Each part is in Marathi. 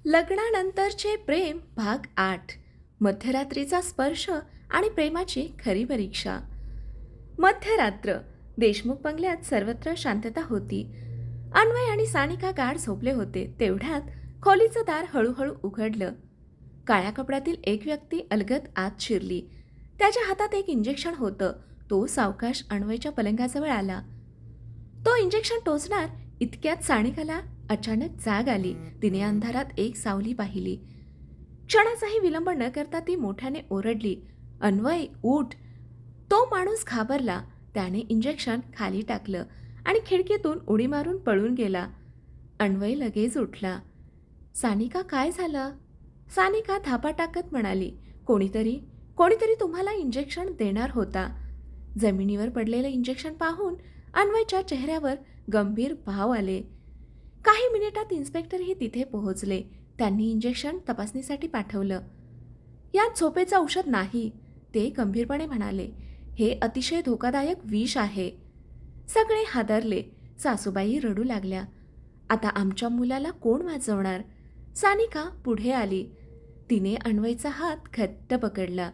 लग्नानंतरचे प्रेम भाग 8. मध्यरात्रीचा स्पर्श आणि प्रेमाची खरी परीक्षा. मध्यरात्र. देशमुख बंगल्यात सर्वत्र शांतता होती. अन्वय आणि सानिका गाढ झोपले होते. तेवढ्यात खोलीचं दार हळूहळू उघडलं. काळ्या कपड्यातील एक व्यक्ती अलगद आत शिरली. त्याच्या हातात एक इंजेक्शन होतं. तो सावकाश अन्वयच्या पलंगाजवळ आला. तो इंजेक्शन टोचणार इतक्यात सानिकाला अचानक जाग आली. तिने अंधारात एक सावली पाहिली. क्षणाचाही विलंब न करता ती मोठ्याने ओरडली, "अन्वय, उठ!" तो माणूस घाबरला. त्याने इंजेक्शन खाली टाकलं आणि खिडकीतून उडी मारून पळून गेला. अन्वय लगेच उठला. "सानिका, काय झालं?" सानिका धापा टाकत म्हणाली, "कोणीतरी कोणीतरी तुम्हाला इंजेक्शन देणार होता." जमिनीवर पडलेलं इंजेक्शन पाहून अन्वयच्या चेहऱ्यावर गंभीर भाव आले. काही मिनिटात इन्स्पेक्टरही तिथे पोहोचले. त्यांनी इंजेक्शन तपासणीसाठी पाठवलं. "यात झोपेचं औषध नाही," ते गंभीरपणे म्हणाले. "हे अतिशय धोकादायक विष आहे." सगळे हादरले. सासूबाई रडू लागल्या. "आता आमच्या मुलाला कोण वाचवणार?" सानिका पुढे आली. तिने अन्वयचा हात घट्ट पकडला.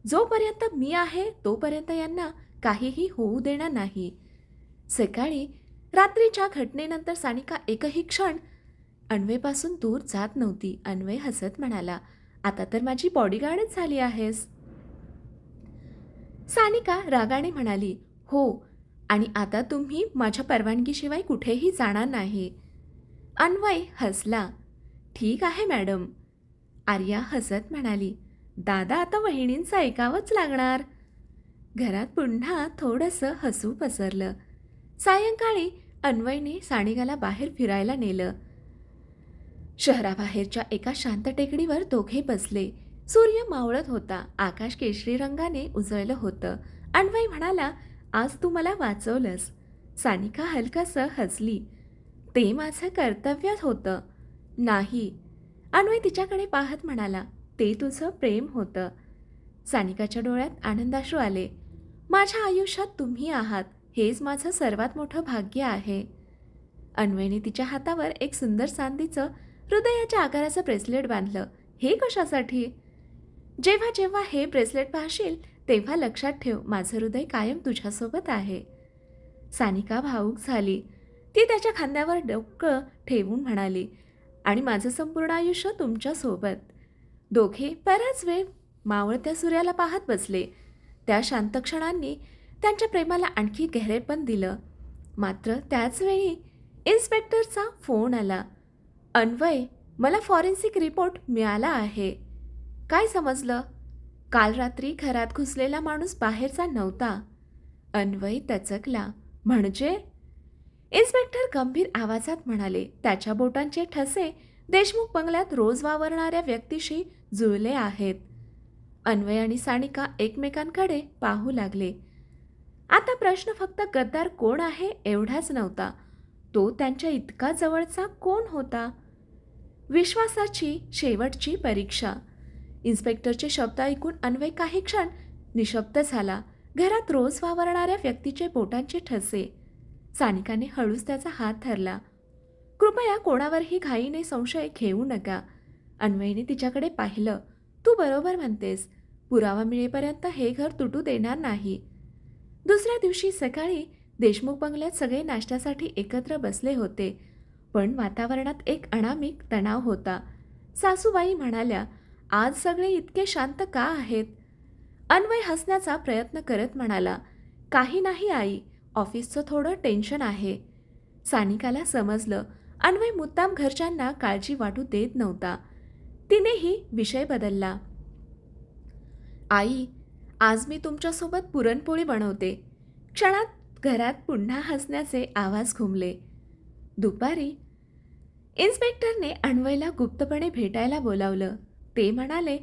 "जोपर्यंत मी आहे तोपर्यंत यांना काहीही होऊ देणार नाही." सकाळी रात्रीच्या घटनेनंतर सानिका एकही क्षण अन्वयपासून दूर जात नव्हती. अन्वय हसत म्हणाला, "आता तर माझी बॉडीगार्डच झाली आहेस." सानिका रागाने म्हणाली, "हो, आणि आता तुम्ही माझ्या परवानगीशिवाय कुठेही जाणार नाही." अन्वय हसला. "ठीक आहे मॅडम." आर्या हसत म्हणाली, "दादा, आता वहिनींचं ऐकावंच लागणार." घरात पुन्हा थोडंसं हसू पसरलं. सायंकाळी अन्वयने सानिकाला बाहेर फिरायला नेलं. शहराबाहेरच्या एका शांत टेकडीवर दोघे बसले. सूर्य मावळत होता. आकाश केशरी रंगाने उजळलं होतं. अन्वय म्हणाला, "आज तू मला वाचवलंस." सानिका हलकसं हसली. "ते माझं कर्तव्य होतं." "नाही." अन्वय तिच्याकडे पाहत म्हणाला, "ते तुझं प्रेम होतं." सानिकाच्या डोळ्यात आनंदाश्रू आले. "माझ्या आयुष्यात तुम्ही आहात, हेच माझं सर्वात मोठं भाग्य आहे." अन्वयने तिच्या हातावर एक सुंदर चांदीचं हृदयाच्या आकाराचं ब्रेसलेट बांधलं. "हे कशासाठी?" "जेव्हा जेव्हा हे ब्रेसलेट पाहशील तेव्हा लक्षात ठेव, माझं हृदय कायम तुझ्यासोबत आहे." सानिका भावूक झाली. ती त्याच्या खांद्यावर डोकं ठेवून म्हणाली, "आणि माझं संपूर्ण आयुष्य तुमच्यासोबत." दोघे बराच वेळ मावळत्या सूर्याला पाहत बसले. त्या शांत क्षणांनी त्यांच्या प्रेमाला आणखी गहिरेपण दिलं. मात्र त्याच वेळी इन्स्पेक्टरचा फोन आला. "अन्वय, मला फॉरेन्सिक रिपोर्ट मिळाला आहे." "काय समजलं?" "काल रात्री घरात घुसलेला माणूस बाहेरचा नव्हता." अन्वय दचकला. "म्हणजे?" इन्स्पेक्टर गंभीर आवाजात म्हणाले, "त्याच्या बोटांचे ठसे देशमुख बंगल्यात रोज वावरणाऱ्या व्यक्तीशी जुळले आहेत." अन्वय आणि सानिका एकमेकांकडे पाहू लागले. आता प्रश्न फक्त गद्दार कोण आहे एवढाच नव्हता. तो त्यांच्या इतका जवळचा कोण होता? विश्वासाची शेवटची परीक्षा. इन्स्पेक्टरचे शब्द ऐकून अन्वय काही क्षण निशब्द झाला. घरात रोज वावरणाऱ्या व्यक्तीचे बोटांचे ठसे. सानिकाने हळूच त्याचा हात धरला. "कृपया कोणावरही घाईने संशय घेऊ नका." अन्वयने तिच्याकडे पाहिलं. "तू बरोबर म्हणतेस. पुरावा मिळेपर्यंत हे घर तुटू देणार नाही." दुसऱ्या दिवशी सकाळी देशमुख बंगल्यात सगळे नाश्त्यासाठी एकत्र बसले होते. पण वातावरणात एक अनामिक तणाव होता. सासूबाई म्हणाल्या, "आज सगळे इतके शांत का आहेत?" अन्वय हसण्याचा प्रयत्न करत म्हणाला, "काही नाही आई, ऑफिसचं थोडं टेन्शन आहे." सानिकाला समजलं, अन्वय मुद्दाम घरच्यांना काळजी वाटू देत नव्हता. तिनेही विषय बदलला. "आई, आज मी तुमच्यासोबत पुरणपोळी बनवते." क्षणात घरात पुन्हा हसण्याचे आवाज घुमले. दुपारी इन्स्पेक्टरने अन्वयला गुप्तपणे भेटायला बोलावलं. ते म्हणाले,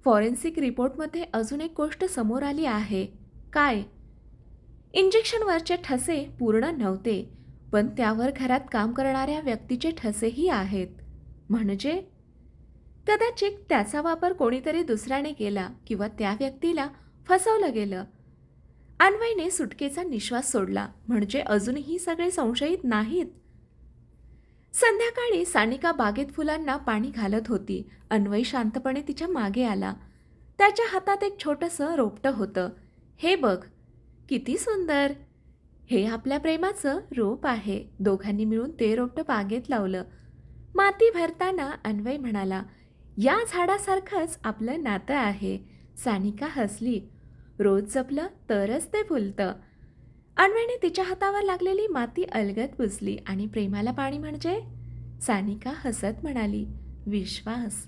"फॉरेन्सिक रिपोर्टमध्ये अजून एक गोष्ट समोर आली आहे." "काय?" "इंजेक्शनवरचे ठसे पूर्ण नव्हते, पण त्यावर घरात काम करणाऱ्या व्यक्तीचे ठसेही आहेत." "म्हणजे?" "कदाचित त्याचा वापर कोणीतरी दुसऱ्याने केला किंवा त्या व्यक्तीला फसवलं गेलं." अन्वयने सुटकेचा निश्वास सोडला. "म्हणजे अजूनही सगळे संशयित नाहीत?" संध्याकाळी सानिका बागेत फुलांना पाणी घालत होती. अन्वय शांतपणे तिच्या मागे आला. त्याच्या हातात एक छोटंसं रोपटं होतं. हे बघ, किती सुंदर. हे आपल्या प्रेमाचं रोप आहे. दोघांनी मिळून ते रोपटं बागेत लावलं. माती भरताना अन्वय म्हणाला, या झाडासारखंच आपलं नातं आहे. सानिका हसली. रोज जपलं तरच ते फुलतं. अन्वयने तिच्या हातावर लागलेली माती अलगद पुसली आणि प्रेमाला पाणी म्हणजे? सानिका हसत म्हणाली, विश्वास.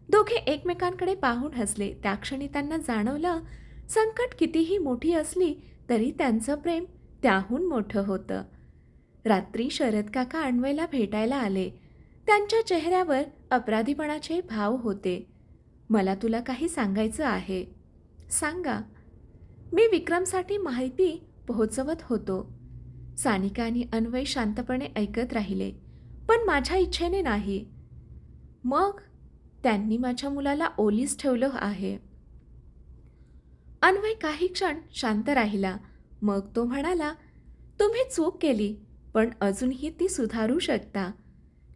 दोघे एकमेकांकडे पाहून हसले. त्या क्षणी त्यांना जाणवलं, संकट कितीही मोठी असली तरी त्यांचं प्रेम त्याहून मोठं होतं. रात्री शरद काका अन्वयला भेटायला आले. त्यांच्या चेहऱ्यावर अपराधीपणाचे भाव होते. मला तुला काही सांगायचं आहे. सांगा. मी विक्रमसाठी माहिती पोहोचवत होतो. सानिका आणि अन्वय शांतपणे ऐकत राहिले. पण माझ्या इच्छेने नाही. मग त्यांनी माझ्या मुलाला ओलीस ठेवलं आहे. अन्वय काही क्षण शांत राहिला. मग तो म्हणाला, तुम्ही चूक केली, पण अजूनही ती सुधारू शकता.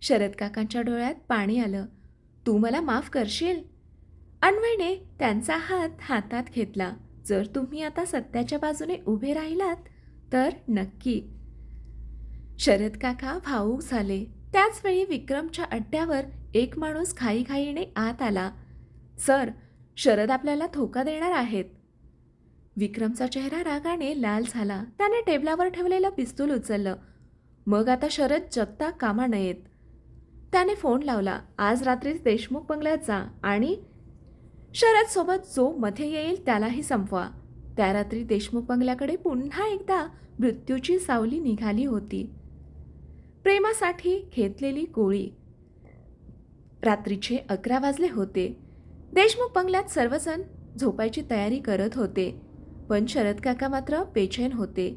शरद काकांच्या डोळ्यात पाणी आलं. तू मला माफ करशील? अन्वयने त्यांचा हात हातात घेतला. जर तुम्ही आता सत्याच्या बाजूने उभे राहिलात तर नक्की. शरद काका भावूक झाले. त्याच वेळी विक्रमच्या अड्ड्यावर एक माणूस घाईघाईने आत आला. सर, शरद आपल्याला धोका देणार आहेत. विक्रमचा चेहरा रागाने लाल झाला. त्याने टेबलावर ठेवलेलं पिस्तूल उचललं. मग आता शरद जगता कामा नयेत. त्याने फोन लावला. आज रात्रीच देशमुख बंगल्यात जा आणि शरद सोबत जो मध्ये येईल त्यालाही संपवा. त्या रात्री देशमुख बंगल्याकडे पुन्हा एकदा मृत्यूची सावली निघाली होती. प्रेमासाठी घेतलेली गोळी. रात्रीचे 11 वाजले होते. देशमुख बंगल्यात सर्वजण झोपायची तयारी करत होते. पण शरद काका मात्र बेचैन होते.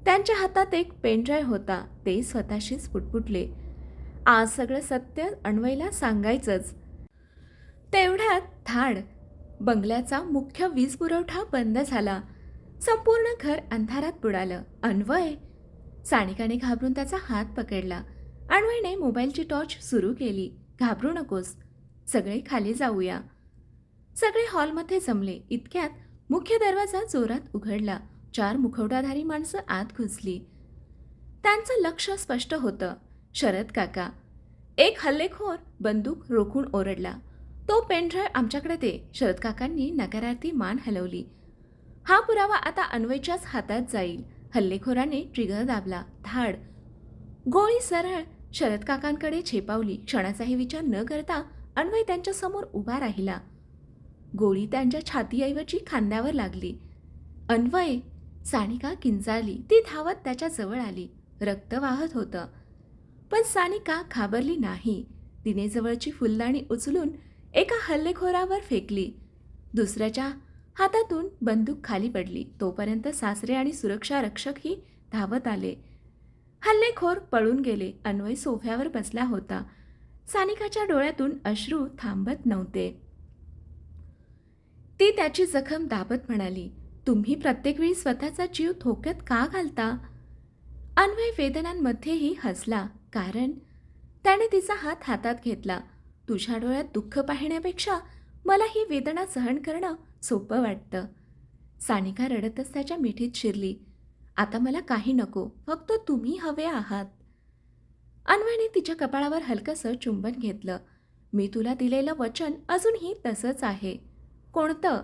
त्यांच्या हातात एक पेनड्राईव्ह होता. ते स्वतःशीच पुटपुटले, आज सगळं सत्य अन्वयला सांगायचंच. तेवढ्यात धाड. बंगल्याचा मुख्य वीज पुरवठा बंद झाला. संपूर्ण घर अंधारात बुडालं. अन्वय. सानिकाने घाबरून त्याचा हात पकडला. अन्वयने मोबाईलची टॉर्च सुरू केली. घाबरू नकोस, सगळे खाली जाऊया. सगळे हॉलमध्ये जमले. इतक्यात मुख्य दरवाजा जोरात उघडला. 4 मुखवटाधारी माणसं आत घुसली. त्यांचं लक्ष स्पष्ट होतं. शरद काका. एक हल्लेखोर बंदूक रोखून ओरडला, तो पेनड्राईव्ह आमच्याकडे दे. शरद काकांनी नकारार्थी मान हलवली. हा पुरावा आता अन्वयच्याच हातात जाईल. हल्लेखोराने ट्रिगर दाबला. धाड. गोळी सरळ शरद काकांकडे झेपावली. क्षणाचाही विचार न करता अन्वय त्यांच्यासमोर उभा राहिला. गोळी त्यांच्या छातीऐवजी खांद्यावर लागली. अन्वय. सानिका किंचाळली. ती धावत त्याच्या जवळ आली. रक्त वाहत होतं. पण सानिका घाबरली नाही. तिने जवळची फुलदाणी उचलून एका हल्लेखोरावर फेकली. दुसऱ्याच्या हातातून बंदूक खाली पडली. तोपर्यंत सासरे आणि सुरक्षा रक्षकही धावत आले. हल्लेखोर पळून गेले. अन्वय सोफ्यावर बसला होता. सानिकाच्या डोळ्यातून अश्रू थांबत नव्हते. ती त्याची जखम दाबत म्हणाली, तुम्ही प्रत्येक वेळी स्वतःचा जीव धोक्यात का घालता? अन्वय वेदनांमध्येही हसला. कारण त्याने तिचा हात हातात घेतला. तुझ्या डोळ्यात दुःख पाहण्यापेक्षा मला ही वेदना सहन करणं सोपं वाटतं. सानिका रडतच त्याच्या मिठीत शिरली. आता मला काही नको, फक्त तुम्ही हवे आहात. अन्वयने तिच्या कपाळावर हलकंसं चुंबन घेतलं. मी तुला दिलेलं वचन अजूनही तसंच आहे. कोणतं?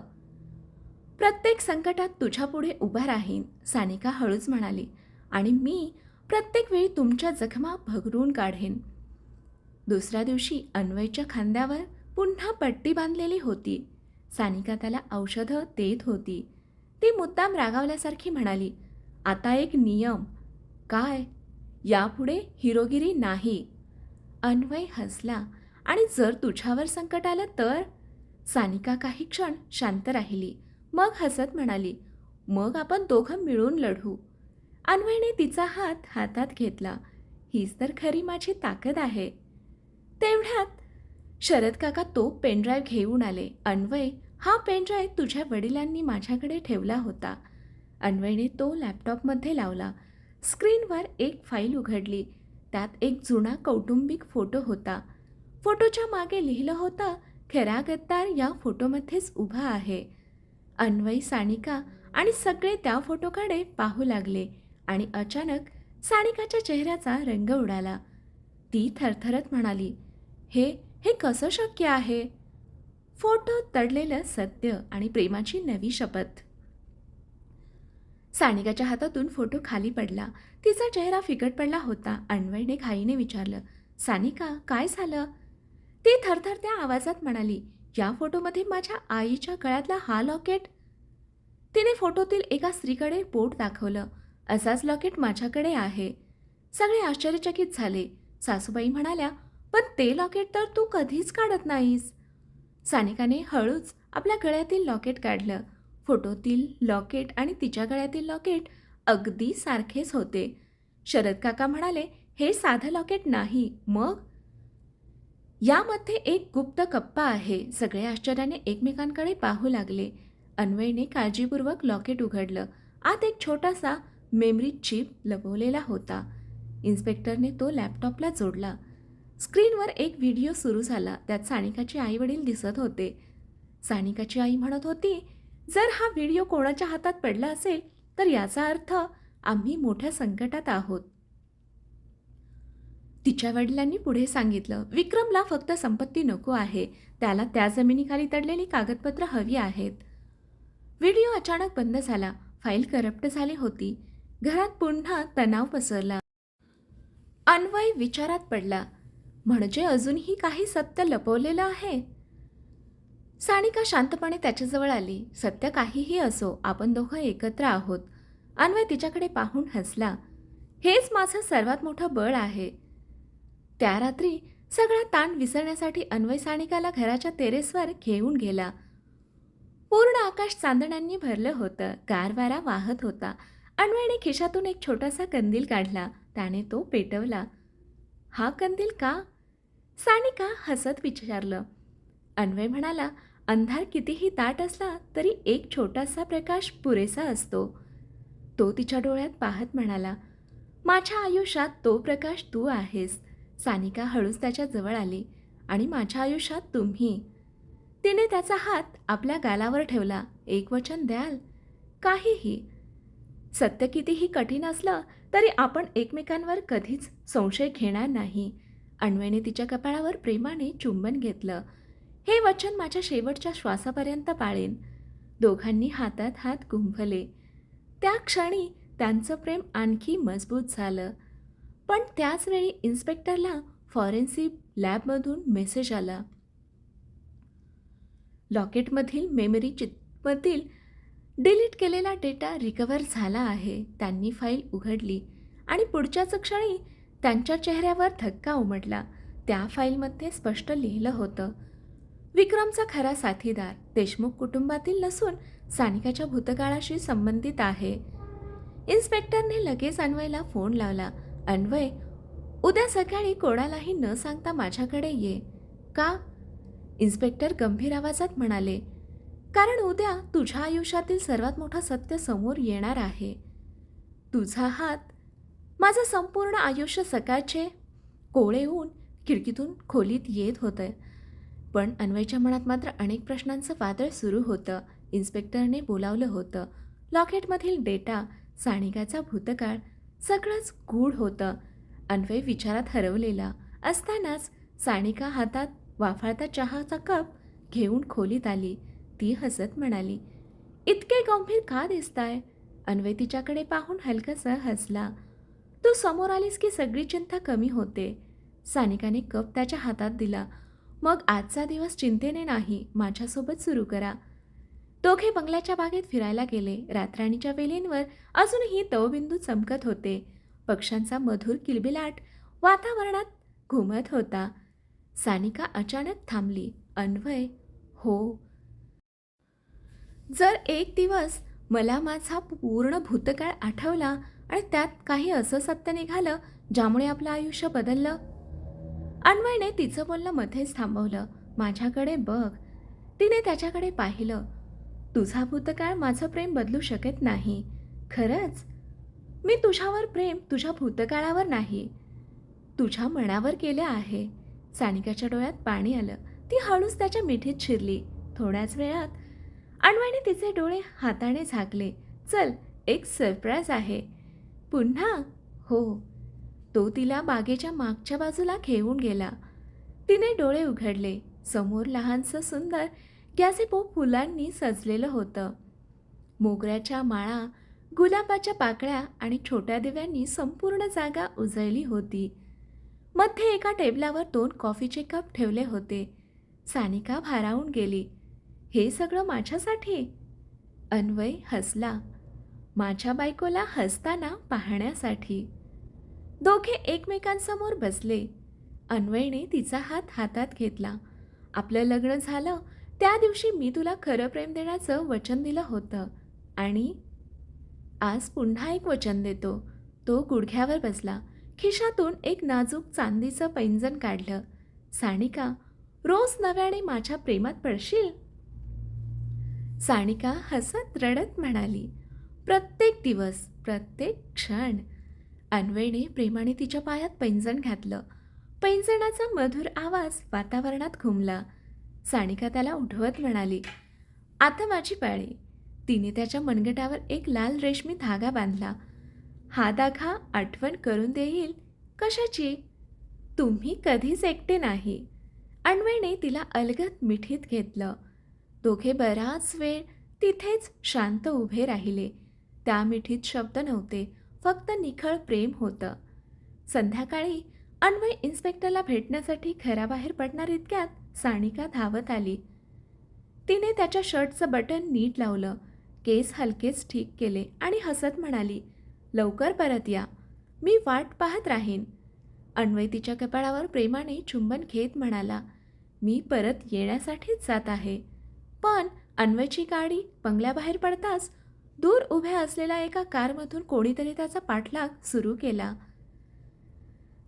प्रत्येक संकटात तुझ्यापुढे उभा राहीन, सानिका हळूच म्हणाली. आणि मी प्रत्येक वेळी तुमच्या जखमा भरून काढेन. दुसऱ्या दिवशी अन्वयच्या खांद्यावर पुन्हा पट्टी बांधलेली होती. सानिका त्याला औषधं देत होती. ती मुद्दाम रागावल्यासारखी म्हणाली, आता एक नियम. काय? यापुढे हिरोगिरी नाही. अन्वय हसला. आणि जर तुझ्यावर संकट आलं तर? सानिका काही क्षण शांत राहिली. मग हसत म्हणाली, मग आपण दोघं मिळून लढू. अन्वयने तिचा हात हातात घेतला. हीच तर खरी माझी ताकद आहे. तेवढ्यात शरद काका तो पेनड्राईव्ह घेऊन आले. अन्वय, हा पेनड्राईव्ह तुझ्या वडिलांनी माझ्याकडे ठेवला होता. अन्वयने तो लॅपटॉपमध्ये लावला. स्क्रीनवर एक फाईल उघडली. त्यात एक जुना कौटुंबिक फोटो होता. फोटोच्या मागे लिहिलं होतं, खरा गद्दार या फोटोमध्येच उभा आहे. अन्वय, सानिका आणि सगळे त्या फोटोकडे पाहू लागले आणि अचानक सानिकाच्या चेहऱ्याचा रंग उडाला. ती थरथरत म्हणाली, हे हे कसं शक्य आहे? फोटोत दडलेलं सत्य आणि प्रेमाची नवी शपथ. सानिकाच्या हातातून फोटो खाली पडला. तिचा चेहरा फिकट पडला होता. अन्वयने घाईने विचारलं, सानिका काय झालं? ती थरथरत्या आवाजात म्हणाली, या फोटोमध्ये माझ्या आईच्या गळ्यातला हा लॉकेट. तिने फोटोतील एका स्त्रीकडे बोट दाखवलं. असाच लॉकेट माझ्याकडे आहे. सगळे आश्चर्यचकित झाले. सासूबाई म्हणाल्या, पण ते लॉकेट तर तू कधीच काढत नाहीस. सानिकाने हळूच आपल्या गळ्यातील लॉकेट काढलं. फोटोतील लॉकेट आणि तिच्या गळ्यातील लॉकेट अगदी सारखेच होते. शरद काका म्हणाले, हे साधं लॉकेट नाही. मग यामध्ये एक गुप्त कप्पा आहे. सगळे आश्चर्याने एकमेकांकडे पाहू लागले. अन्वयने काळजीपूर्वक लॉकेट उघडलं. आत एक छोटासा मेमरी चिप लपवलेला होता. इन्स्पेक्टरने तो लॅपटॉपला जोडला. स्क्रीनवर एक व्हिडिओ सुरू झाला. त्यात सानिकाचे आई वडील दिसत होते. सानिकाची आई म्हणत होती, जर हा व्हिडिओ कोणाच्या हातात पडला असेल तर याचा अर्थ आम्ही मोठ्या संकटात आहोत. तिच्या वडिलांनी पुढे सांगितलं, विक्रमला फक्त संपत्ती नको आहे. त्याला त्या जमिनीखाली दडलेली कागदपत्र हवी आहेत. व्हिडिओ अचानक बंद झाला. फाईल करप्ट झाली होती. घरात पुन्हा तणाव पसरला. अन्वय विचारात पडला, म्हणजे अजूनही काही सत्य लपवलेलं आहे. सानिका शांतपणे त्याच्याजवळ आली. सत्य काहीही असो, आपण दोघं एकत्र आहोत. अन्वय तिच्याकडे पाहून हसला. हेच माझं सर्वात मोठं बळ आहे. त्या रात्री सगळा ताण विसरण्यासाठी अन्वय सानिकाला घराच्या टेरेसवर घेऊन गेला. पूर्ण आकाश चांदण्यांनी भरलं होतं. गार वारा वाहत होता. अन्वयने खिशातून एक छोटासा कंदील काढला. त्याने तो पेटवला. हा कंदील का? सानिका हसत विचारलं. अन्वय म्हणाला, अंधार कितीही दाट असला तरी एक छोटासा प्रकाश पुरेसा असतो. तो तिच्या डोळ्यात पाहत म्हणाला, माझ्या आयुष्यात तो प्रकाश तू आहेस. सानिका हळूच त्याच्या जवळ आली. आणि माझ्या आयुष्यात तुम्ही. तिने त्याचा हात आपल्या गालावर ठेवला. एक वचन द्याल? काहीही. सत्य कितीही कठीण असलं तरी आपण एकमेकांवर कधीच संशय घेणार नाही. अन्वयने तिच्या कपाळावर प्रेमाने चुंबन घेतलं. हे वचन माझ्या शेवटच्या श्वासापर्यंत पाळेन. दोघांनी हातात हात गुंफले. त्या क्षणी त्यांचं प्रेम आणखी मजबूत झालं. पण त्याच वेळी इन्स्पेक्टरला फॉरेन्सिक लॅबमधून मेसेज आला. लॉकेटमधील मेमरी चिपमधील डिलीट केलेला डेटा रिकव्हर झाला आहे. त्यांनी फाईल उघडली आणि पुढच्याच क्षणी त्यांच्या चेहऱ्यावर धक्का उमटला. त्या फाईलमध्ये स्पष्ट लिहिलं होतं, विक्रमचा खरा साथीदार देशमुख कुटुंबातील नसून सानिकाच्या भूतकाळाशी संबंधित आहे. इन्स्पेक्टरने लगेच अन्वयला फोन लावला. अन्वय, उद्या सकाळी कोणालाही न सांगता माझ्याकडे ये. का? इन्स्पेक्टर गंभीर आवाजात म्हणाले, कारण उद्या तुझ्या आयुष्यातील सर्वात मोठं सत्य समोर येणार आहे. तुझा हात. माझं संपूर्ण आयुष्य सकाळचे कोवळे ऊन खिडकीतून खोलीत येत होतं. पण अन्वयच्या मनात मात्र अनेक प्रश्नांचं वादळ सुरू होतं. इन्स्पेक्टरने बोलावलं होतं. लॉकेटमधील डेटा, सानिकाचा भूतकाळ, सगळंच गूढ होतं. अन्वय विचारात हरवलेला असतानाच सानिका हातात वाफाळता चहाचा कप घेऊन खोलीत आली. ती हसत म्हणाली, इतके गंभीर का दिसताय? अन्वय तिच्याकडे पाहून हलकसा हसला. तू समोर आलीस की सगळी चिंता कमी होते. सानिकाने कप त्याच्या हातात दिला. मग आजचा दिवस चिंतेने नाही, माझ्यासोबत सुरू करा. दोघे बंगल्याच्या बागेत फिरायला गेले. रातराणीच्या वेलींवर अजूनही तवबिंदू चमकत होते. पक्ष्यांचा मधुर किलबिलाट वातावरणात घुमत होता. सानिका अचानक थांबली. अन्वय, हो. जर एक दिवस मला माझा पूर्ण भूतकाळ आठवला आणि त्यात काही असं सत्य निघालं ज्यामुळे आपलं आयुष्य बदललं. अन्वयने तिचं बोलणं मध्येच थांबवलं. माझ्याकडे बघ. तिने त्याच्याकडे पाहिलं. तुझा भूतकाळ माझं प्रेम बदलू शकत नाही. खरंच? मी तुझ्यावर प्रेम तुझ्या भूतकाळावर नाही. तुझ्या मनावर केलं आहे. सानिकाच्या डोळ्यात पाणी आलं. ती हळूच त्याच्या मिठीत शिरली. थोड्याच वेळात अन्वयने तिचे डोळे हाताने झाकले. चल, एक सरप्राईज आहे. पुन्हा? हो. तो तिला बागेच्या मागच्या बाजूला घेऊन गेला. तिने डोळे उघडले. समोर लहानसं सुंदर गॅझेबो फुलांनी सजलेलं होतं. मोगऱ्याच्या माळा, गुलाबाच्या पाकळ्या आणि छोट्या दिव्यांनी संपूर्ण जागा उजळली होती. मध्ये एका टेबलावर 2 कॉफीचे कप ठेवले होते. सानिका भारावून गेली. हे सगळं माझ्यासाठी? अन्वय हसला. माझ्या बायकोला हसताना पाहण्यासाठी. दोघे एकमेकांसमोर बसले. अन्वयने तिचा हात हातात घेतला. आपलं लग्न झालं त्या दिवशी मी तुला खरं प्रेम देण्याचं वचन दिलं होतं आणि आज पुन्हा एक वचन देतो. तो गुडघ्यावर बसला. खिशातून एक नाजूक चांदीचं पैंजण काढलं. सानिका, रोज नव्याने माझ्या प्रेमात पडशील? सानिका हसत रडत म्हणाली, प्रत्येक दिवस, प्रत्येक क्षण. अन्वयने प्रेमाने तिच्या पायात पैंजण घातलं. पैंजणाचा मधुर आवाज वातावरणात घुमला. सानिका त्याला उठवत म्हणाली, आता माझी पाळी. तिने त्याच्या मनगटावर एक लाल रेशमी धागा बांधला. हा धागा आठवण करून देईल. कशाची? तुम्ही कधीच एकटे नाही. अन्वयने तिला अलगद मिठीत घेतलं. दोघे बराच वेळ तिथेच शांत उभे राहिले. त्या मिठीत शब्द नव्हते, फक्त निखळ प्रेम होतं. संध्याकाळी अन्वय इन्स्पेक्टरला भेटण्यासाठी घराबाहेर पडणार इतक्यात सानिका धावत आली. तिने त्याच्या शर्टचं बटन नीट लावलं, केस हलकेच ठीक केले आणि हसत म्हणाली, लवकर परत या. मी वाट पाहत राहीन. अन्वय तिच्या कपाळावर प्रेमाने चुंबन घेत म्हणाला, मी परत येण्यासाठीच जात आहे. पण अन्वयची गाडी बंगल्याबाहेर पडताच दूर उभ्या असलेल्या एका कारमधून कोणीतरी त्याचा पाठलाग सुरू केला.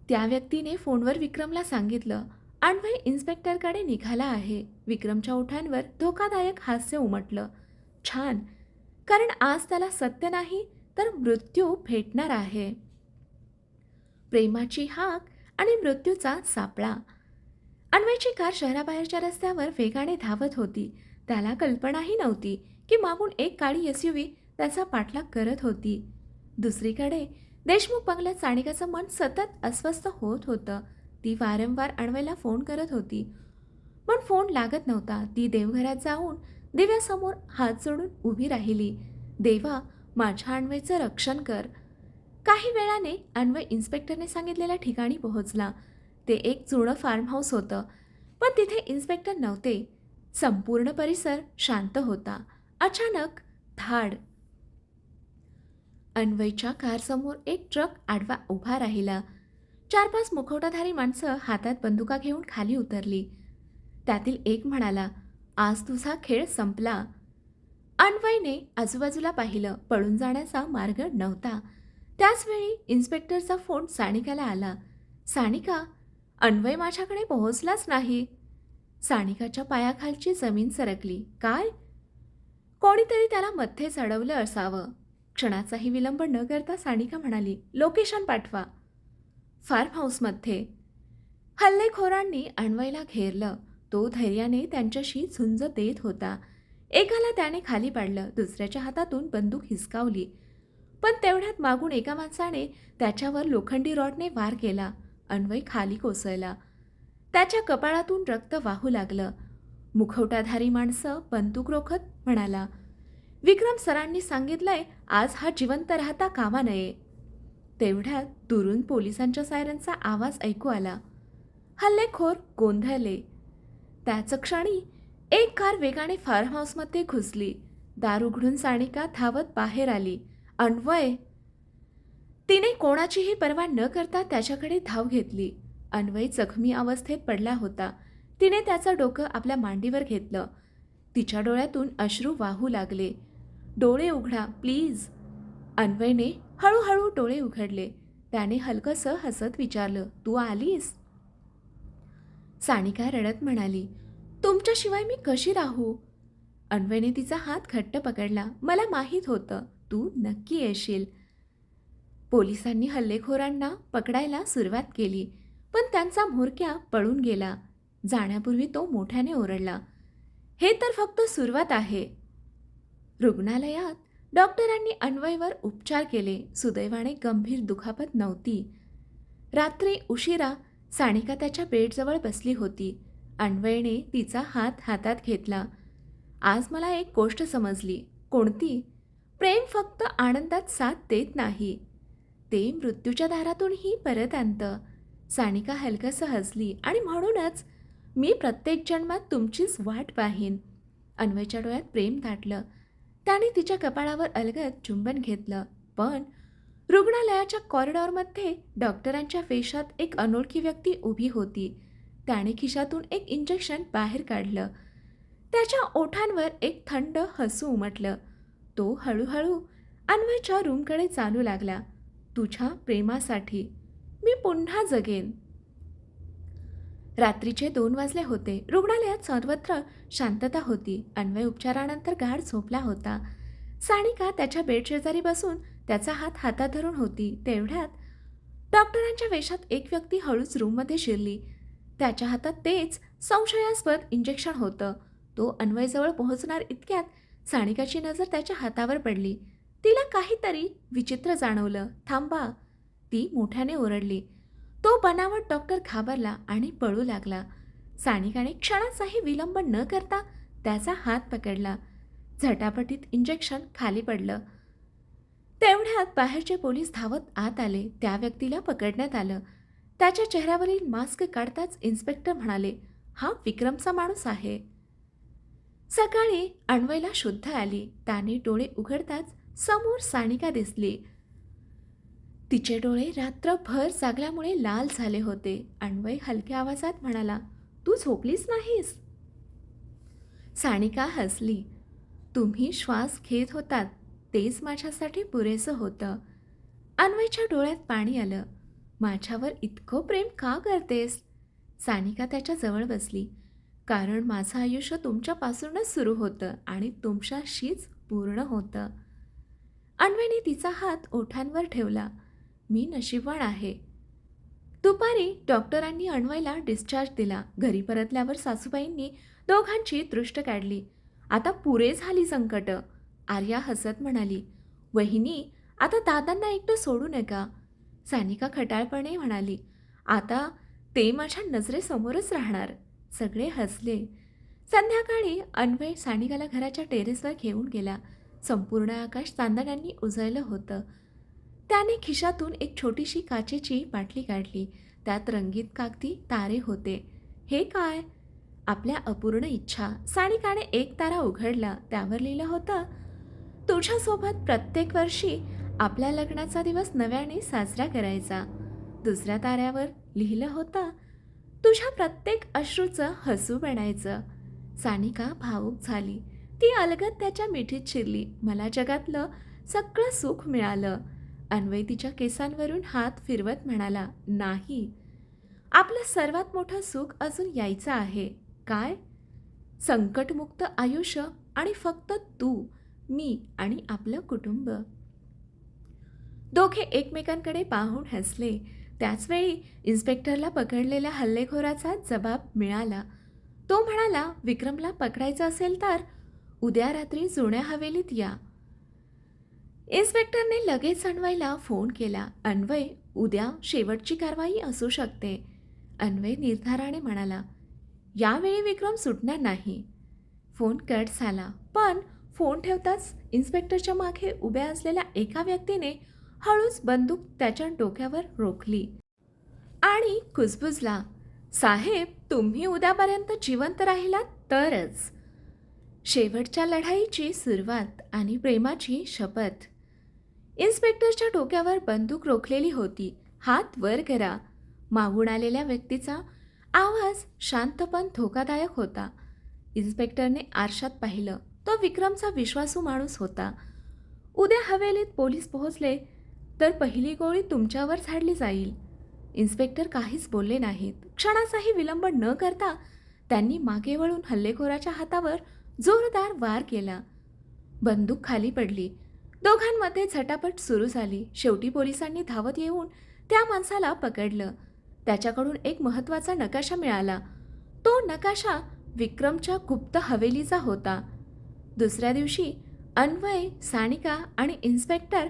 त्या व्यक्तीने फोनवर विक्रमला सांगितलं, अन्वय इन्स्पेक्टरकडे निघाला आहे. विक्रमच्या ओठांवर धोकादायक हास्य उमटलं. छान, कारण आज त्याला सत्य नाही तर मृत्यू भेटणार आहे. प्रेमाची हाक आणि मृत्यूचा सापळा. अन्वयची कार शहराबाहेरच्या रस्त्यावर वेगाने धावत होती. त्याला कल्पनाही नव्हती की मागून एक काळी एसयूव्ही त्याचा पाठलाग करत होती. दुसरीकडे देशमुख बंगल्यात सानिकाचं मन सतत अस्वस्थ होत होतं. ती वारंवार अन्वयला फोन करत होती, पण फोन लागत नव्हता. ती देवघरात जाऊन दिव्यासमोर हात जोडून उभी राहिली. देवा, माझ्या अन्वयचं रक्षण कर. काही वेळाने अन्वय इन्स्पेक्टरने सांगितलेल्या ठिकाणी पोहोचला. ते एक जुनं फार्म हाऊस होतं, पण तिथे इन्स्पेक्टर नव्हते. संपूर्ण परिसर शांत होता. अचानक धाड. अन्वयच्या कारसमोर एक ट्रक आडवा उभा राहिला. 4-5 मुखवटाधारी माणसं हातात बंदुका घेऊन खाली उतरली. त्यातील एक म्हणाला, आज तुझा खेळ संपला. अन्वयने आजूबाजूला पाहिलं. पळून जाण्याचा मार्ग नव्हता. त्याचवेळी इन्स्पेक्टरचा फोन सानिकाला आला. सानिका, अन्वय माझ्याकडे पोहोचलाच नाही. सानिकाच्या पायाखालची जमीन सरकली. काय? कोणीतरी त्याला मध्येच अडवलं असावं. क्षणाचाही विलंब न करता सानिका म्हणाली, लोकेशन पाठवा. फार्म हाऊसमध्ये. हल्लेखोरांनी अन्वयला घेरलं. तो धैर्याने त्यांच्याशी झुंज देत होता. एकाला त्याने खाली पाडलं, दुसऱ्याच्या हातातून बंदूक हिसकावली. पण तेवढ्यात मागून एका माणसाने त्याच्यावर लोखंडी रॉडने वार केला. अन्वय खाली कोसळला. त्याच्या कपाळातून रक्त वाहू लागलं. मुखवटाधारी माणसं बंदूक रोखत म्हणाला, विक्रम सरांनी सांगितलंय आज हा जिवंत राहता कामा नये. तेवढ्यात दुरून पोलिसांच्या सायरनचा आवाज ऐकू आला. हल्लेखोर गोंधळले. त्याच क्षणी एक कार वेगाने फार्म हाऊसमध्ये घुसली. दार उघडून सानिका धावत बाहेर आली. अन्वय! तिने कोणाचीही पर्वा न करता त्याच्याकडे धाव घेतली. अन्वय जखमी अवस्थेत पडला होता. तिने त्याचं डोकं आपल्या मांडीवर घेतलं. तिच्या डोळ्यातून अश्रू वाहू लागले. डोळे उघडा प्लीज. अन्वयने हळूहळू डोळे उघडले. त्याने हलकंसं हसत विचारलं, तू आलीस? सानिका रडत म्हणाली, तुमच्याशिवाय मी कशी राहू? अन्वयने तिचा हात घट्ट पकडला. मला माहीत होतं तू नक्की येशील. पोलिसांनी हल्लेखोरांना पकडायला सुरुवात केली, पण त्यांचा म्होरक्या पळून गेला. जाण्यापूर्वी तो मोठ्याने ओरडला, "हे तर फक्त सुरुवात आहे." रुग्णालयात डॉक्टरांनी अन्वयवर उपचार केले. सुदैवाने गंभीर दुखापत नव्हती. रात्री उशिरा सानिका त्याच्या बेडजवळ बसली होती. अन्वयने तिचा हात हातात घेतला. "आज मला एक गोष्ट समजली." "कोणती?" "प्रेम फक्त आनंदात साथ देत नाही, ते मृत्यूच्या दारातूनही परत आणतं." सानिका हलकसं हसली. "आणि म्हणूनच मी प्रत्येक जन्मात तुमचीच वाट पाहीन." अन्वयच्या डोळ्यात प्रेम दाटलं. त्याने तिच्या कपाळावर अलगद चुंबन घेतलं. पण रुग्णालयाच्या कॉरिडॉरमध्ये डॉक्टरांच्या वेशात एक अनोळखी व्यक्ती उभी होती. त्याने खिशातून एक इंजेक्शन बाहेर काढलं. त्याच्या ओठांवर एक थंड हसू उमटलं. तो हळूहळू अन्वयच्या रूमकडे चालू लागला. "तुझ्या प्रेमासाठी मी पुन्हा जगेन." रात्रीचे 2 वाजले होते. रुग्णालयात सर्वत्र शांतता होती. अन्वय उपचारानंतर गाढ झोपला होता. सानिका त्याच्या बेडशेजारी बसून त्याचा हात हातात धरून होती. तेवढ्यात डॉक्टरांच्या वेशात एक व्यक्ती हळूच रूममध्ये शिरली. त्याच्या हातात तेच संशयास्पद इंजेक्शन होतं. तो अन्वयजवळ पोहोचणार इतक्यात सानिकाची नजर त्याच्या हातावर पडली. तिला काहीतरी विचित्र जाणवलं. "थांबा!" ती मोठ्याने ओरडली. तो बनावट डॉक्टर घाबरला आणि पळू लागला. सानिकाने क्षणाचाही विलंब न करता त्याचा हात पकडला. झटापटीत इंजेक्शन खाली पडलं. तेवढ्यात बाहेरचे पोलीस धावत आत आले. त्या व्यक्तीला पकडण्यात आलं. त्याच्या चेहऱ्यावरील मास्क काढताच इन्स्पेक्टर म्हणाले, "हा विक्रमचा माणूस आहे." सकाळी अन्वयला शुद्ध आली. त्याने डोळे उघडताच समोर सानिका दिसली. तिचे डोळे रात्रभर जागल्यामुळे लाल झाले होते. अन्वय हलक्या आवाजात म्हणाला, "तू झोपलीस नाहीस?" सानिका हसली. "तुम्ही श्वास घेत होतात तेच माझ्यासाठी पुरेसं होतं." अन्वयच्या डोळ्यात पाणी आलं. "माझ्यावर इतकं प्रेम का करतेस?" सानिका त्याच्या जवळ बसली. "कारण माझं आयुष्य तुमच्यापासूनच सुरू होतं आणि तुमच्याशीच पूर्ण होतं." अन्वयने तिचा हात ओठांवर ठेवला. "मी नशीबवान आहे." दुपारी डॉक्टरांनी अन्वयला डिस्चार्ज दिला. घरी परतल्यावर सासूबाईंनी दोघांची दृष्ट काढली. "आता पुरे झाली संकटं." आर्या हसत म्हणाली. "वहिनी, आता दादांना एकटं सोडू नका." सानिका खटाळपणे म्हणाली, "आता ते माझ्या नजरेसमोरच राहणार." सगळे हसले. संध्याकाळी अन्वय सानिकाला घराच्या टेरेसवर घेऊन गेला. संपूर्ण आकाश चांदण्यांनी उजळलं होतं. त्याने खिशातून एक छोटीशी काचेची बाटली काढली. त्यात रंगीत कागदी तारे होते. "हे काय?" "आपल्या अपूर्ण इच्छा." सानिकाने एक तारा उघडला. त्यावर लिहिलं होतं, "तुझ्यासोबत प्रत्येक वर्षी आपल्या लग्नाचा दिवस नव्याने साजरा करायचा." दुसऱ्या ताऱ्यावर लिहिलं होतं, "तुझ्या प्रत्येक अश्रूचं हसू बनायचं." सानिका भावूक झाली. ती अलगद त्याच्या मिठीत शिरली. "मला जगातलं सगळं सुख मिळालं." अन्वय तिच्या केसांवरून हात फिरवत म्हणाला, "नाही, आपलं सर्वात मोठं सुख अजून यायचं आहे." "काय?" "संकटमुक्त आयुष्य आणि फक्त तू, मी आणि आपलं कुटुंब." दोघे एकमेकांकडे पाहून हसले. त्याचवेळी इन्स्पेक्टरला पकडलेल्या हल्लेखोराचा जबाब मिळाला. तो म्हणाला, "विक्रमला पकडायचं असेल तर उद्या रात्री जुन्या हवेलीत या." इन्स्पेक्टरने लगेच अन्वयला फोन केला. "अन्वय, उद्या शेवटची कारवाई असू शकते." अन्वय निर्धाराने म्हणाला, "यावेळी विक्रम सुटणार नाही." फोन कट झाला. पण फोन ठेवताच इन्स्पेक्टरच्या मागे उभ्या असलेल्या एका व्यक्तीने हळूच बंदूक त्याच्या डोक्यावर रोखली आणि कुजबुजला, "साहेब, तुम्ही उद्यापर्यंत जिवंत राहिलात तरच." शेवटच्या लढाईची सुरुवात आणि प्रेमाची शपथ. इन्स्पेक्टरच्या डोक्यावर बंदूक रोखलेली होती. "हात वर करा." मागून आलेल्या व्यक्तीचा आवाज शांत पण धोकादायक होता. इन्स्पेक्टरने आरशात पाहिलं. तो विक्रमचा विश्वासू माणूस होता. "उद्या हवेलीत पोलीस पोहोचले तर पहिली गोळी तुमच्यावर झाडली जाईल." इन्स्पेक्टर काहीच बोलले नाहीत. क्षणाचाही विलंब न करता त्यांनी मागे वळून हल्लेखोराच्या हातावर जोरदार वार केला. बंदूक खाली पडली. दोघांमध्ये झटापट सुरू झाली. शेवटी पोलिसांनी धावत येऊन त्या माणसाला पकडलं. त्याच्याकडून एक महत्त्वाचा नकाशा मिळाला. तो नकाशा विक्रमच्या गुप्त हवेलीचा होता. दुसऱ्या दिवशी अन्वय, सानिका आणि इन्स्पेक्टर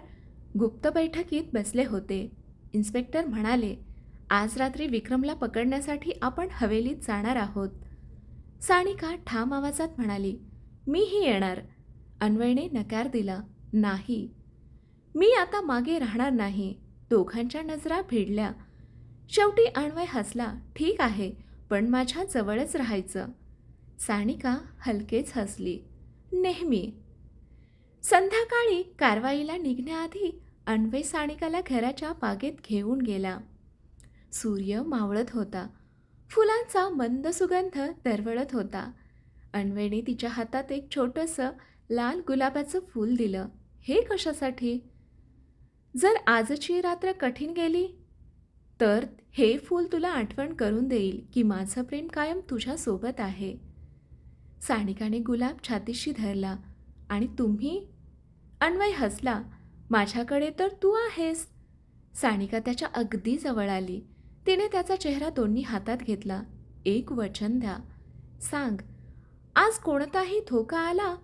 गुप्त बैठकीत बसले होते. इन्स्पेक्टर म्हणाले, आज रात्री विक्रमला पकडण्यासाठी आपण हवेलीत जाणार आहोत. सानिका ठाम आवाजात म्हणाली, मीही येणार. अन्वयने नकार दिला, नाही, मी आता मागे राहणार नाही. दोघांच्या नजरा भिडल्या. शेवटी अन्वय हसला, ठीक आहे, पण माझ्या जवळच राहायचं. सानिका हलकेच हसली, नेहमी. संध्याकाळी कारवाईला निघण्याआधी अन्वय सानिकाला घराच्या बागेत घेऊन गेला. सूर्य मावळत होता. फुलांचा मंद सुगंध दरवळत होता. अन्वयने तिच्या हातात एक छोटंसं लाल गुलाबाचं फूल दिलं. हे कशासाठी? जर आजची रात्र कठीण गेली तर हे फूल तुला आठवण करून देईल की माझं प्रेम कायम तुझ्यासोबत आहे. सानिकाने गुलाब छातीशी धरला. आणि तुम्ही? अन्वय हसला, माझ्याकडे तर तू आहेस. सानिका त्याच्या अगदी जवळ आली. तिने त्याचा चेहरा दोन्ही हातात घेतला. एक वचन द्या. सांग, आज कोणताही धोका आला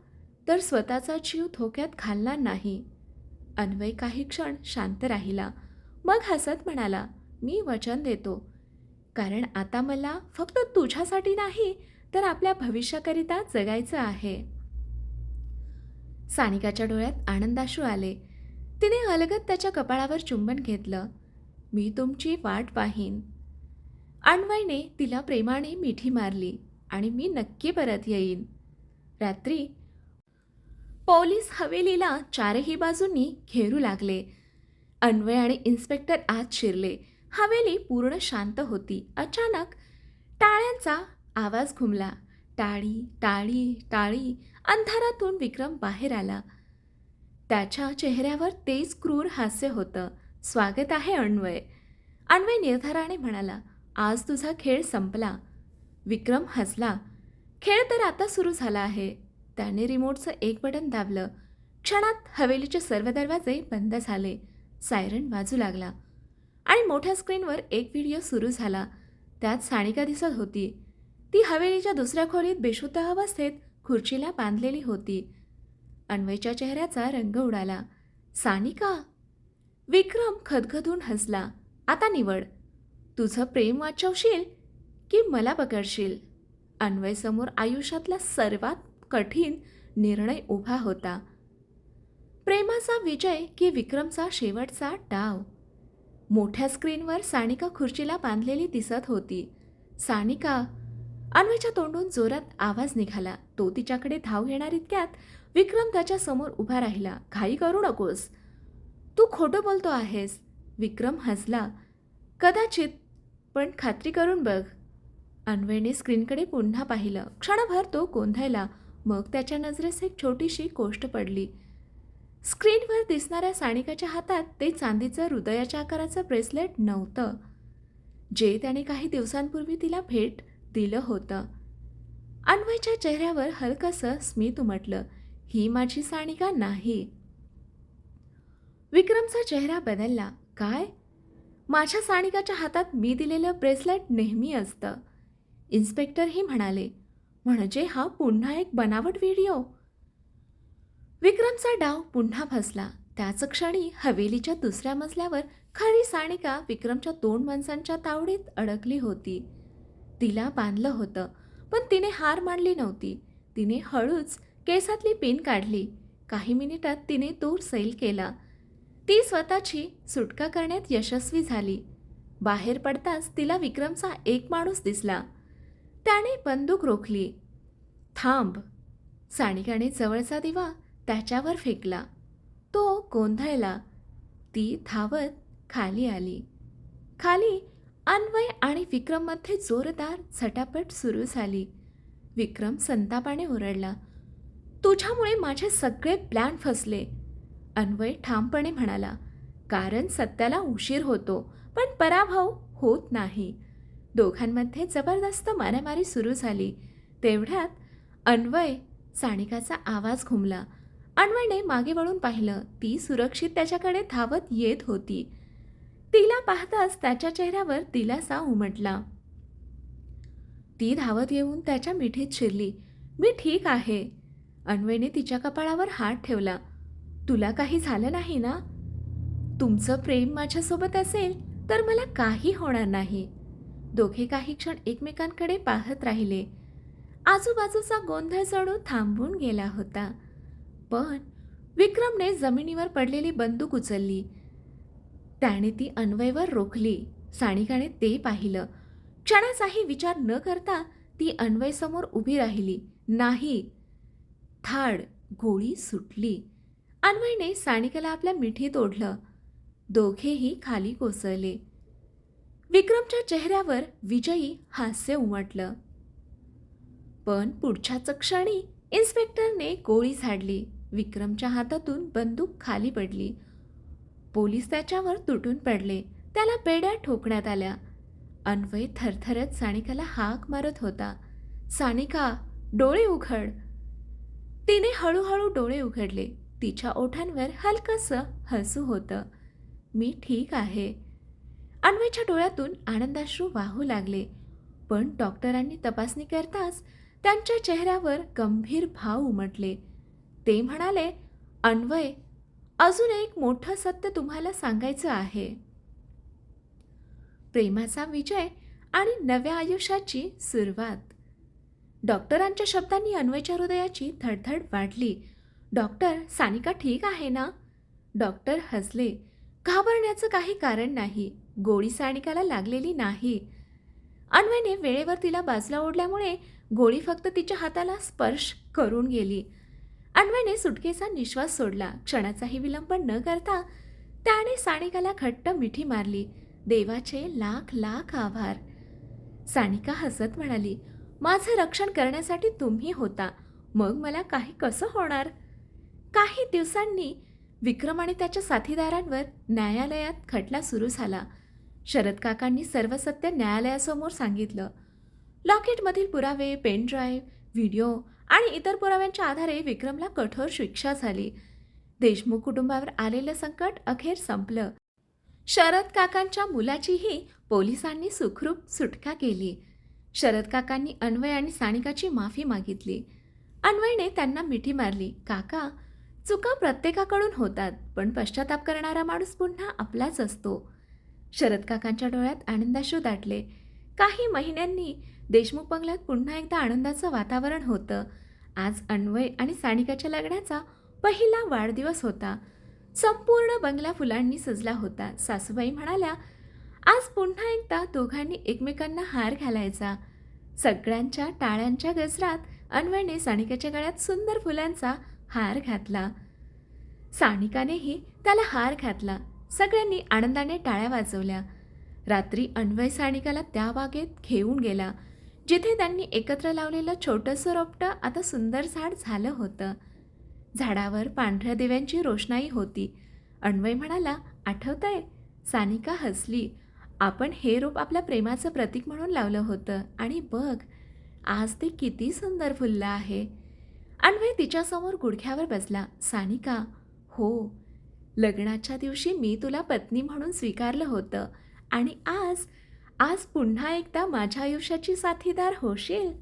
तर स्वतःचा जीव धोक्यात घालणार नाही. अन्वय काही क्षण शांत राहिला. मग हसत म्हणाला, मी वचन देतो. कारण आता मला फक्त तुझ्यासाठी नाही तर आपल्या भविष्याकरिता जगायचं आहे. सानिकाच्या डोळ्यात आनंदाश्रू आले. तिने अलगद त्याच्या कपाळावर चुंबन घेतलं. मी तुमची वाट पाहीन. अन्वयने तिला प्रेमाने मिठी मारली. आणि मी नक्की परत येईन. रात्री पोलीस हवेलीला चारही बाजूंनी घेरू लागले. अन्वय आणि इन्स्पेक्टर आत शिरले. हवेली पूर्ण शांत होती. अचानक टाळ्यांचा आवाज घुमला. टाळी, टाळी, टाळी. अंधारातून विक्रम बाहेर आला. त्याच्या चेहऱ्यावर तेज क्रूर हास्य होतं. स्वागत आहे अन्वय. अन्वय निर्धाराने म्हणाला, आज तुझा खेळ संपला. विक्रम हसला. खेळ तर आता सुरू झाला आहे. त्याने रिमोटचं एक बटन दाबलं. क्षणात हवेलीचे सर्व दरवाजे बंद झाले. सायरन वाजू लागला आणि मोठ्या स्क्रीनवर एक व्हिडिओ सुरू झाला. त्यात सानिका दिसत होती. ती हवेलीच्या दुसऱ्या खोलीत बेशुद्ध अवस्थेत खुर्चीला बांधलेली होती. अन्वयच्या चेहऱ्याचा रंग उडाला. सानिका? विक्रम खदखदून हसला. आता निवड, तुझं प्रेम वाचवशील की मला पकडशील? अन्वयसमोर आयुष्यातला सर्वात कठीण निर्णय उभा होता. प्रेमाचा विजय की विक्रमचा शेवटचा डाव? मोठ्या स्क्रीनवर सानिका खुर्चीला बांधलेली दिसत होती. सानिका? अन्वयच्या तोंडून जोरात आवाज निघाला. तो तिच्याकडे धाव घेणार इतक्यात विक्रम त्याच्या समोर उभा राहिला. घाई करू नकोस, तू खोटं बोलतो आहेस. विक्रम हसला. कदाचित, पण खात्री करून बघ. अन्वयने स्क्रीनकडे पुन्हा पाहिलं. क्षणभर तो गोंधळला. मग त्याच्या नजरेस एक छोटीशी गोष्ट पडली. स्क्रीनवर दिसणाऱ्या सानिकाच्या हातात ते चांदीचं हृदयाच्या आकाराचं ब्रेसलेट नव्हतं, जे त्याने काही दिवसांपूर्वी तिला भेट दिलं होतं. अन्वयच्या चेहऱ्यावर हलकंसं स्मित उमटलं. ही माझी सानिका नाही. विक्रमचा चेहरा बदलला. काय? माझ्या सानिकाच्या हातात मी दिलेलं ब्रेसलेट नेहमी असतं. इन्स्पेक्टरही म्हणाले, म्हणजे हा पुन्हा एक बनावट व्हिडिओ? विक्रमचा डाव पुन्हा फसला. त्याच क्षणी हवेलीच्या दुसऱ्या मजल्यावर खरी सानिका विक्रमच्या 2 माणसांच्या तावडीत अडकली होती. तिला बांधलं होतं, पण तिने हार मानली नव्हती. तिने हळूच केसातली पिन काढली. काही मिनिटात तिने तो सैल केला. ती स्वतःची सुटका करण्यात यशस्वी झाली. बाहेर पडताच तिला विक्रमचा एक माणूस दिसला. त्याने बंदूक रोखली. थांब. सानिकाने जवळचा दिवा त्याच्यावर फेकला. तो गोंधळला. ती धावत खाली आली. खाली अन्वय आणि विक्रममध्ये जोरदार झटापट सुरू झाली. विक्रम संतापाने ओरडला, तुझ्यामुळे माझे सगळे प्लॅन फसले. अन्वय ठामपणे म्हणाला, कारण सत्याला उशीर होतो पण पराभव होत नाही. दोघांमध्ये जबरदस्त मारामारी सुरू झाली. तेवढ्यात अन्वय, सानिकाचा आवाज घुमला अन्वयने मागे वळून पाहिलं. ती सुरक्षित त्याच्याकडे धावत येत होती. तिला पाहताच त्याच्या चेहऱ्यावर दिलासा उमटला. ती धावत येऊन त्याच्या मिठीत शिरली. "मी ठीक आहे." अन्वयने तिच्या कपाळावर हात ठेवला. "तुला काही झालं नाही ना? तुमचं प्रेम माझ्यासोबत असेल तर मला काही होणार नाही." दोघे काही क्षण एकमेकांकडे पाहत राहिले. आजूबाजूचा गोंधळ जणू थांबून गेला होता. पण विक्रमने जमिनीवर पडलेली बंदूक उचलली. त्याने ती अन्वयवर रोखली. सानिकाने ते पाहिलं. क्षणाचाही विचार न करता ती अन्वयसमोर उभी राहिली. "नाही." थाड गोळी सुटली. अन्वयने सानिकाला आपल्या मिठीत ओढलं. दोघेही खाली कोसळले. विक्रमच्या चेहऱ्यावर विजयी हास्य उमटलं. पण पुढच्याच क्षणी इन्स्पेक्टरने गोळी झाडली. विक्रमच्या हातातून बंदूक खाली पडली. पोलीस त्याच्यावर तुटून पडले. त्याला बेड्या ठोकण्यात आल्या. अन्वय थरथरत सानिकाला हाक मारत होता. "सानिका, डोळे उघड." तिने हळूहळू डोळे उघडले. तिच्या ओठांवर हलकंसं हसू होतं. "मी ठीक आहे." अन्वयच्या डोळ्यातून आनंदाश्रू वाहू लागले. पण डॉक्टरांनी तपासणी करताच त्यांच्या चेहऱ्यावर गंभीर भाव उमटले. ते म्हणाले, "अन्वय, अजून एक मोठं सत्य तुम्हाला सांगायचं आहे." प्रेमाचा विजय आणि नव्या आयुष्याची सुरुवात. डॉक्टरांच्या शब्दांनी अन्वयच्या हृदयाची धडधड वाढली. "डॉक्टर, सानिका ठीक आहे ना?" डॉक्टर हसले. "घाबरण्याचं काही कारण नाही. गोळी सानिकाला लागलेली नाही." अन्वयने वेळेवर तिला बाजूला ओढल्यामुळे गोळी फक्त तिच्या हाताला स्पर्श करून गेली. अन्वयने सुटकेचा निश्वास सोडला. क्षणाचाही विलंब न करता त्याने सानिकाला घट्ट मिठी मारली. "देवाचे लाख लाख आभार." सानिका हसत म्हणाली, "माझं रक्षण करण्यासाठी तुम्ही होता. मग मला काही कसं होणार?" काही दिवसांनी विक्रम आणि त्याच्या साथीदारांवर न्यायालयात खटला सुरू झाला. शरद काकांनी सर्व सत्य न्यायालयासमोर सांगितलं. लॉकेटमधील पुरावे, पेन ड्राईव्ह, व्हिडिओ आणि इतर पुराव्यांच्या आधारे विक्रमला कठोर शिक्षा झाली. देशमुख कुटुंबावर आलेलं संकट अखेर संपलं. शरद काकांच्या मुलाचीही पोलिसांनी सुखरूप सुटका केली. शरद काकांनी अन्वय आणि सानिकाची माफी मागितली. अन्वयने त्यांना मिठी मारली. "काका, चुका प्रत्येकाकडून होतात, पण पश्चाताप करणारा माणूस पुन्हा आपलाच असतो." शरद काकांच्या डोळ्यात आनंदाश्रू दाटले. काही महिन्यांनी देशमुख बंगल्यात पुन्हा एकदा आनंदाचं वातावरण होतं. आज अन्वय आणि सानिकाच्या लग्नाचा पहिला वाढदिवस होता. संपूर्ण बंगला फुलांनी सजला होता. सासूबाई म्हणाल्या, "आज पुन्हा एकदा दोघांनी एकमेकांना हार घालायचा." सगळ्यांच्या टाळ्यांच्या गजरात अन्वयने सानिकाच्या गळ्यात सुंदर फुलांचा हार घातला. सानिकानेही त्याला हार घातला. सगळ्यांनी आनंदाने टाळ्या वाजवल्या. रात्री अन्वय सानिकाला त्या बागेत घेऊन गेला, जिथे त्यांनी एकत्र लावलेलं छोटंसं रोपटं आता सुंदर झाड झालं होतं. झाडावर पांढऱ्या दिव्यांची रोषणाई होती. अन्वय म्हणाला, "आठवतंय?" सानिका हसली. "आपण हे रोप आपल्या प्रेमाचं प्रतीक म्हणून लावलं होतं आणि बघ, आज ते किती सुंदर फुललं आहे." अन्वय तिच्यासमोर गुडघ्यावर बसला. "सानिका, हो, लग्नाच्या दिवशी मी तुला पत्नी म्हणून स्वीकारलं होतं आणि आज आज पुन्हा एकदा माझ्या आयुष्याची साथीदार होशील."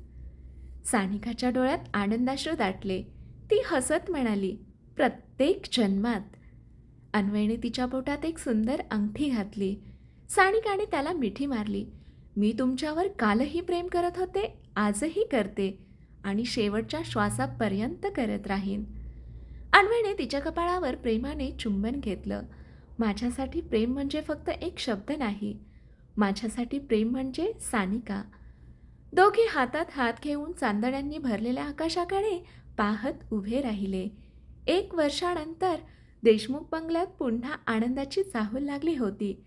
सानिकाच्या डोळ्यात आनंदाश्रू दाटले. ती हसत म्हणाली, "प्रत्येक जन्मात." अन्वयने तिच्या बोटात एक सुंदर अंगठी घातली. सानिकाने त्याला मिठी मारली. "मी तुमच्यावर कालही प्रेम करत होते, आजही करते आणि शेवटच्या श्वासापर्यंत करत राहीन." अन्वयने तिच्या कपाळावर प्रेमाने चुंबन घेतलं. "माझ्यासाठी प्रेम म्हणजे फक्त एक शब्द नाही. माझ्यासाठी प्रेम म्हणजे सानिका." दोघे हातात हात घेऊन चांदण्यांनी भरलेल्या आकाशाकडे पाहत उभे राहिले. 1 वर्षानंतर देशमुख बंगल्यात पुन्हा आनंदाची चाहूल लागली होती.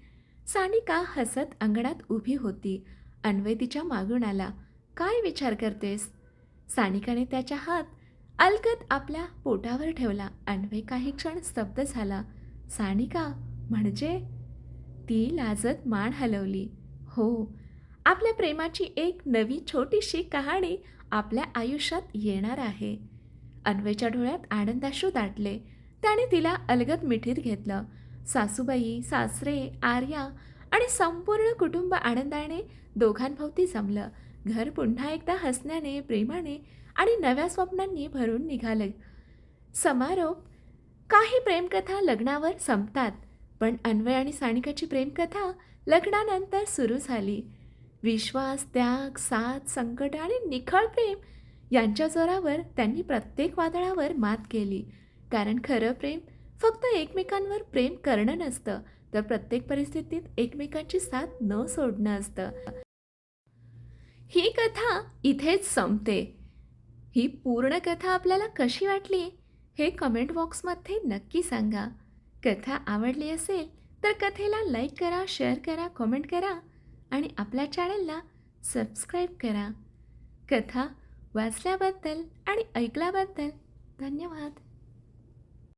सानिका हसत अंगणात उभी होती. अन्वय तिच्या मागून आला. "काय विचार करतेस?" सानिकाने त्याचा हात अलगद आपल्या पोटावर ठेवला. अन्वय काही क्षण स्तब्ध झाला. "सानिका, म्हणजे?" ती लाजत मान हलवली. "हो, आपल्या प्रेमाची एक नवी छोटीशी कहाणी आपल्या आयुष्यात येणार आहे." अन्वयच्या डोळ्यात आनंदाश्रू दाटले. त्याने तिला अलगद मिठीत घेतलं. सासूबाई, सासरे, आर्या आणि संपूर्ण कुटुंब आनंदाने दोघांभोवती जमलं. घर पुन्हा एकदा हसण्याने, प्रेमाने आणि नव्या स्वप्नांनी भरून निघालं. समारोप. काही प्रेमकथा लग्नावर संपतात, पण अन्वय आणि सानिकाची प्रेमकथा लग्नानंतर सुरू झाली. विश्वास, त्याग, साथ, संकट आणि निखळ प्रेम यांच्या जोरावर त्यांनी प्रत्येक वादळावर मात केली. कारण खरं प्रेम फक्त एकमेकांवर प्रेम करणं नसतं, तर प्रत्येक परिस्थितीत एकमेकांची साथ न सोडणं असतं. ही कथा इथेच संपते. ही पूर्ण कथा आपल्याला कशी वाटली हे कमेंट बॉक्समध्ये नक्की सांगा. कथा आवडली असेल तर कथेला लाईक करा, शेअर करा, कमेंट करा आणि आपल्या चॅनलला सबस्क्राईब करा. कथा वाचल्याबद्दल आणि ऐकल्याबद्दल धन्यवाद.